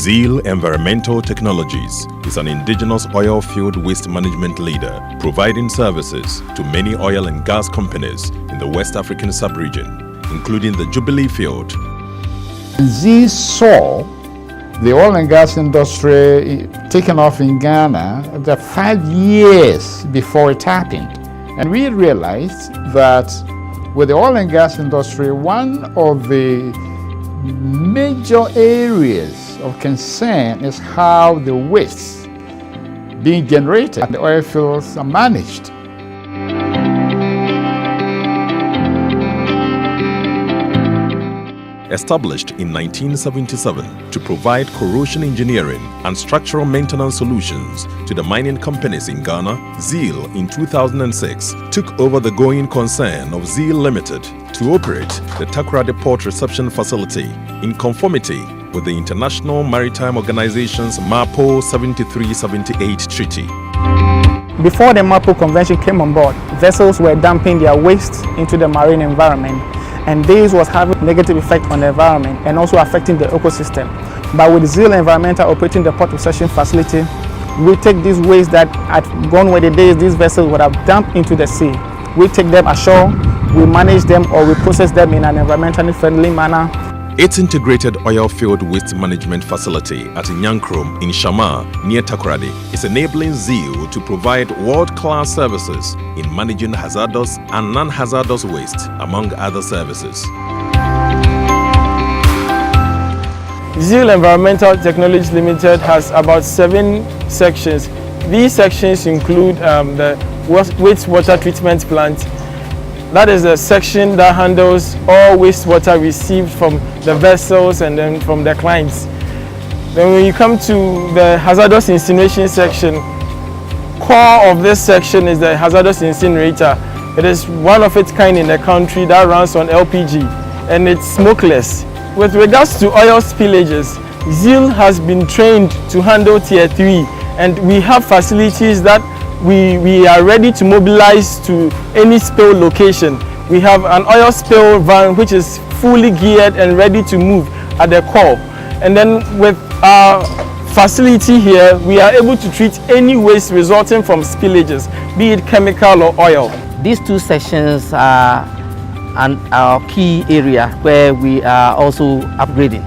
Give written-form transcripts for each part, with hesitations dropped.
ZEAL Environmental Technologies is an indigenous oil field waste management leader providing services to many oil and gas companies in the West African sub-region, including the Jubilee field. ZEAL saw the oil and gas industry taking off in Ghana 5 years before it happened. And we realized that with the oil and gas industry, one of the major areas of concern is how the wastes being generated at the oil fields are managed. Established in 1977 to provide corrosion engineering and structural maintenance solutions to the mining companies in Ghana, ZEAL in 2006 took over the going concern of ZEAL Limited to operate the Takoradi Port Reception Facility in conformity with the International Maritime Organization's MAPO 7378 Treaty. Before the MAPO Convention came on board, vessels were dumping their waste into the marine environment, and this was having a negative effect on the environment and also affecting the ecosystem. But with ZEAL Environmental operating the port reception facility, we take these waste that had gone with the days these vessels would have dumped into the sea. We take them ashore, we manage them, or we process them in an environmentally friendly manner. Its integrated oil field waste management facility at Nyankrom in Shama near Takoradi is enabling ZEAL to provide world-class services in managing hazardous and non-hazardous waste, among other services. ZEAL Environmental Technologies Limited has about 7 sections. These sections include the wastewater treatment plant. That is a section that handles all wastewater received from the vessels and then from the clients. Then when you come to the hazardous incineration section, core of this section is the hazardous incinerator. It is one of its kind in the country that runs on LPG and it's smokeless. With regards to oil spillages, ZEAL has been trained to handle Tier 3 and we have facilities that we are ready to mobilize to any spill location. We have an oil spill van which is fully geared and ready to move at the call. And then with our facility here, we are able to treat any waste resulting from spillages, be it chemical or oil. These 2 sections are our key area where we are also upgrading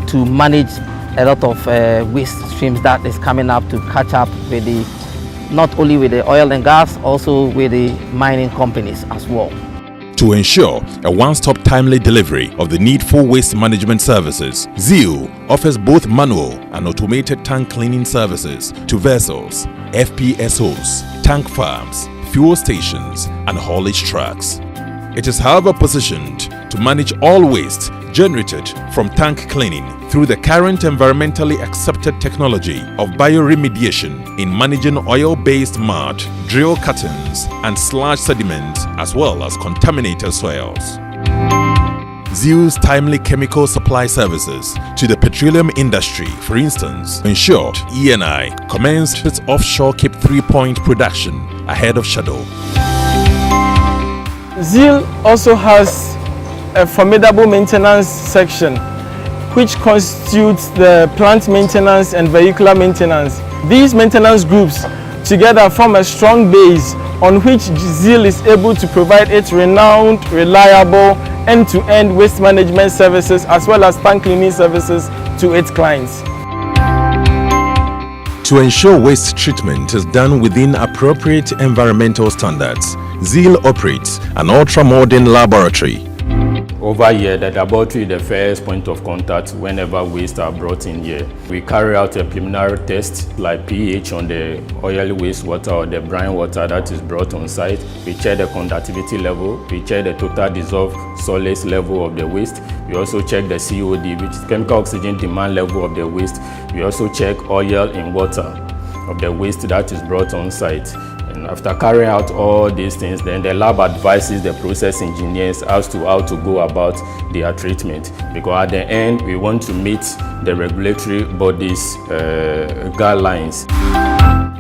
to manage a lot of waste streams that is coming up to catch up with not only with the oil and gas, also with the mining companies as well. To ensure a one-stop timely delivery of the needful waste management services, ZEAL offers both manual and automated tank cleaning services to vessels, FPSOs, tank farms, fuel stations, and haulage trucks. It is however positioned to manage all waste generated from tank cleaning through the current environmentally accepted technology of bioremediation in managing oil-based mud, drill cuttings, and sludge sediments, as well as contaminated soils. ZEAL's timely chemical supply services to the petroleum industry, for instance, ensured ENI commenced its offshore Cape 3-point production ahead of schedule. ZEAL also has a formidable maintenance section which constitutes the plant maintenance and vehicular maintenance. These maintenance groups together form a strong base on which ZEAL is able to provide its renowned, reliable, end-to-end waste management services as well as tank cleaning services to its clients. To ensure waste treatment is done within appropriate environmental standards, ZEAL operates an ultra-modern laboratory. Over here, the laboratory is the first point of contact whenever waste are brought in here. We carry out a preliminary test like pH on the oily wastewater or the brine water that is brought on site. We check the conductivity level. We check the total dissolved solids level of the waste. We also check the COD, which is chemical oxygen demand level of the waste. We also check oil in water of the waste that is brought on site. And after carrying out all these things, then the lab advises the process engineers as to how to go about their treatment. Because at the end, we want to meet the regulatory bodies' guidelines.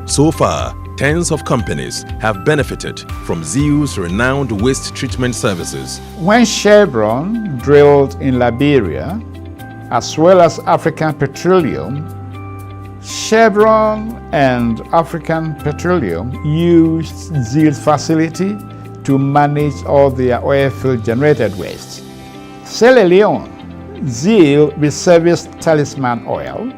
So far, tens of companies have benefited from ZEAL's renowned waste treatment services. When Chevron drilled in Liberia, as well as African Petroleum, Chevron and African Petroleum used ZEAL's facility to manage all their oil field generated waste. Sierra Leone, ZEAL will service Talisman oil.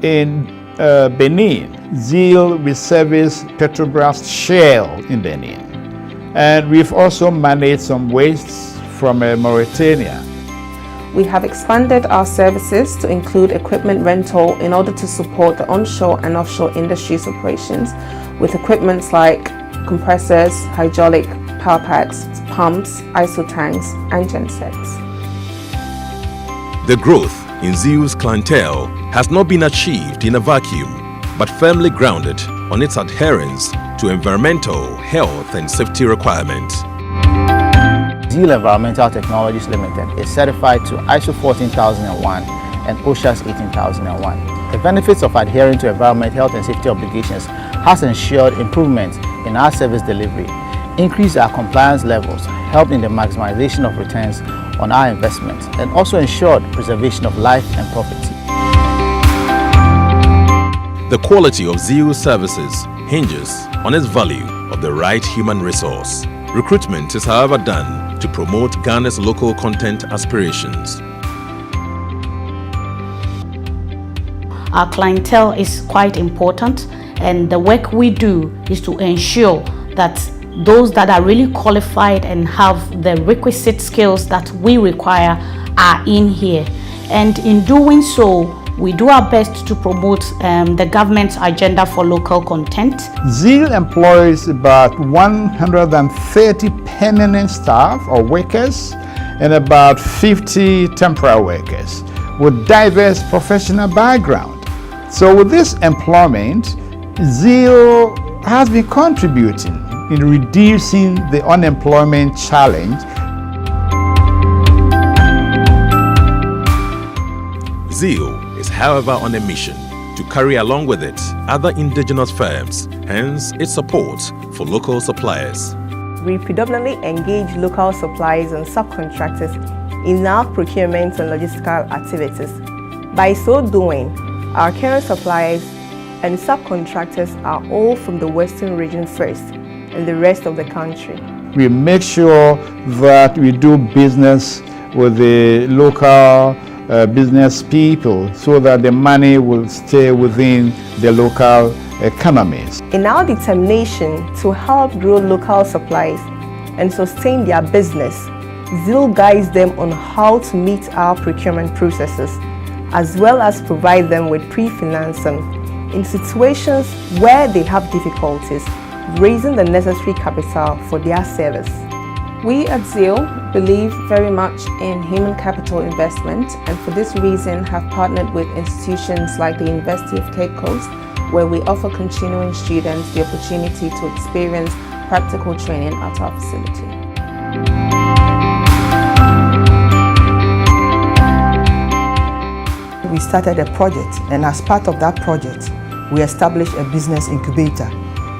In Benin, ZEAL will service Petrobras Shell in Benin. And we've also managed some wastes from Mauritania. We have expanded our services to include equipment rental in order to support the onshore and offshore industries operations with equipments like compressors, hydraulic power packs, pumps, ISO tanks, and gensets. The growth in ZEAL's clientele has not been achieved in a vacuum, but firmly grounded on its adherence to environmental, health and safety requirements. ZEAL Environmental Technologies Limited is certified to ISO 14001 and OSHAS 18001. The benefits of adhering to environment, health and safety obligations has ensured improvement in our service delivery, increased our compliance levels, helped in the maximization of returns on our investments, and also ensured preservation of life and property. The quality of ZEAL services hinges on its value of the right human resource. Recruitment is, however, done to promote Ghana's local content aspirations. Our clientele is quite important, and the work we do is to ensure that those that are really qualified and have the requisite skills that we require are in here. And in doing so, we do our best to promote the government's agenda for local content. ZEAL employs about 130 permanent staff or workers and about 50 temporary workers with diverse professional background. So with this employment, ZEAL has been contributing in reducing the unemployment challenge. ZEAL is, however, on a mission to carry along with it other indigenous firms, hence its support for local suppliers. We predominantly engage local suppliers and subcontractors in our procurement and logistical activities. By so doing, our current suppliers and subcontractors are all from the Western region first and the rest of the country. We make sure that we do business with the local business people so that the money will stay within the local economies. In our determination to help grow local supplies and sustain their business, ZEAL guides them on how to meet our procurement processes, as well as provide them with pre-financing in situations where they have difficulties raising the necessary capital for their service. We at ZEAL believe very much in human capital investment, and for this reason have partnered with institutions like the University of Cape Coast, where we offer continuing students the opportunity to experience practical training at our facility. We started a project, and as part of that project, we established a business incubator.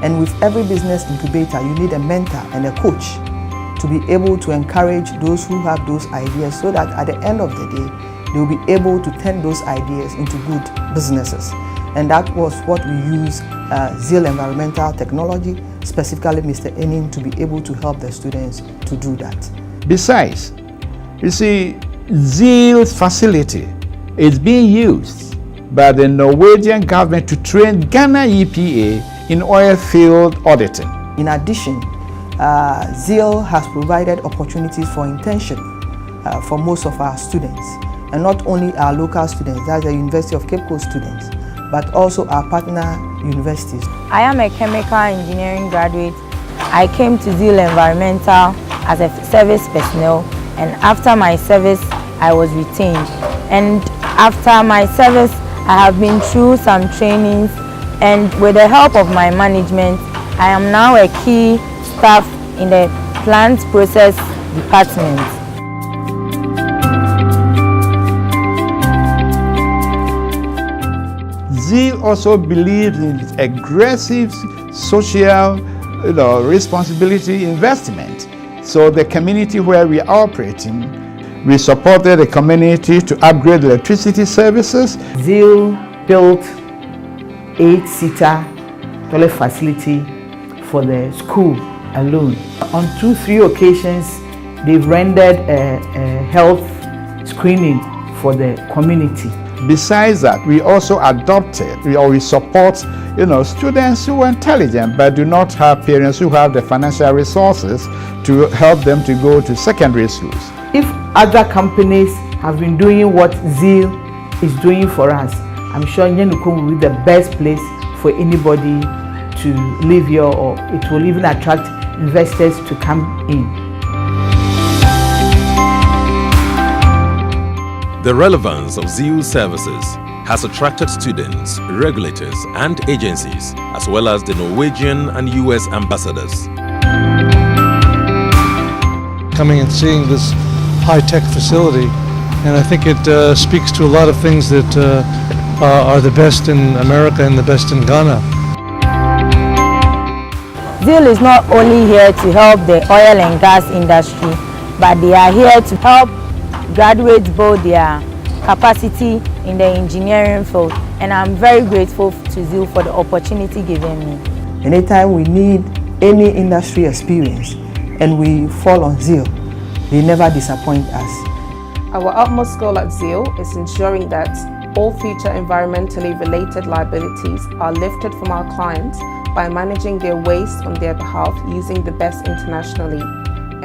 And with every business incubator, you need a mentor and a coach to be able to encourage those who have those ideas so that at the end of the day, they will be able to turn those ideas into good businesses. And that was what we use ZEAL Environmental Technology, specifically Mr. Enin, to be able to help the students to do that. Besides, you see, ZEAL's facility is being used by the Norwegian government to train Ghana EPA in oil field auditing. In addition, ZEAL has provided opportunities for internship for most of our students, and not only our local students, that's the University of Cape Coast students, but also our partner universities. I am a chemical engineering graduate. I came to ZEAL Environmental as a service personnel, and after my service, I was retained. And after my service, I have been through some trainings, and with the help of my management, I am now a key staff in the plant process department. ZEAL also believes in aggressive social responsibility investment. So the community where we are operating, We supported the community to upgrade electricity services. ZEAL built 8-seater toilet facility for the school alone. On 2-3 occasions, they've rendered a health screening for the community. Besides that, we also adopted, we support, students who are intelligent but do not have parents who have the financial resources to help them to go to secondary schools. If other companies have been doing what ZEAL is doing for us, I'm sure Nyenukom will be the best place for anybody to live here, or it will even attract investors to come in. The relevance of ZEAL services has attracted students, regulators and agencies, as well as the Norwegian and US ambassadors. Coming and seeing this high-tech facility, and I think it speaks to a lot of things that are the best in America and the best in Ghana. ZEAL is not only here to help the oil and gas industry, but they are here to help graduates build their capacity in the engineering field, and I'm very grateful to ZEAL for the opportunity given me. Anytime we need any industry experience and we fall on ZEAL, they never disappoint us. Our utmost goal at ZEAL is ensuring that all future environmentally related liabilities are lifted from our clients by managing their waste on their behalf using the best internationally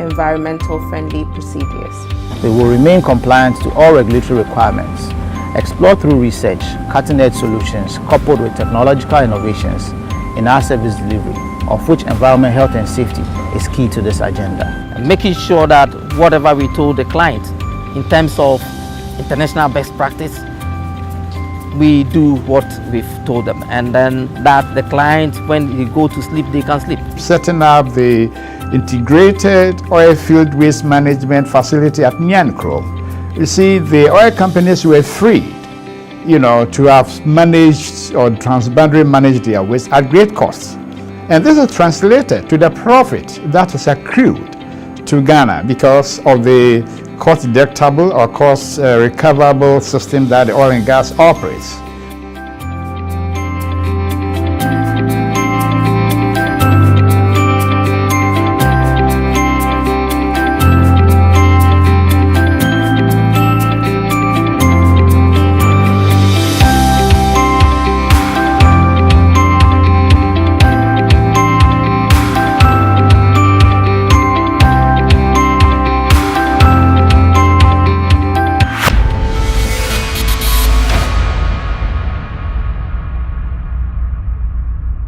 environmental friendly procedures. They will remain compliant to all regulatory requirements, explore through research, cutting-edge solutions coupled with technological innovations in our service delivery, of which environment, health and safety is key to this agenda. And making sure that whatever we told the client in terms of international best practice, we do what we've told them, and then that the client, when they go to sleep, they can sleep. Setting up the integrated oil field waste management facility at Nyankro. You see, the oil companies were free, to have managed or transboundary managed their waste at great cost. And this is translated to the profit that is accrued to Ghana because of the cost deductible or cost recoverable system that the oil and gas operates.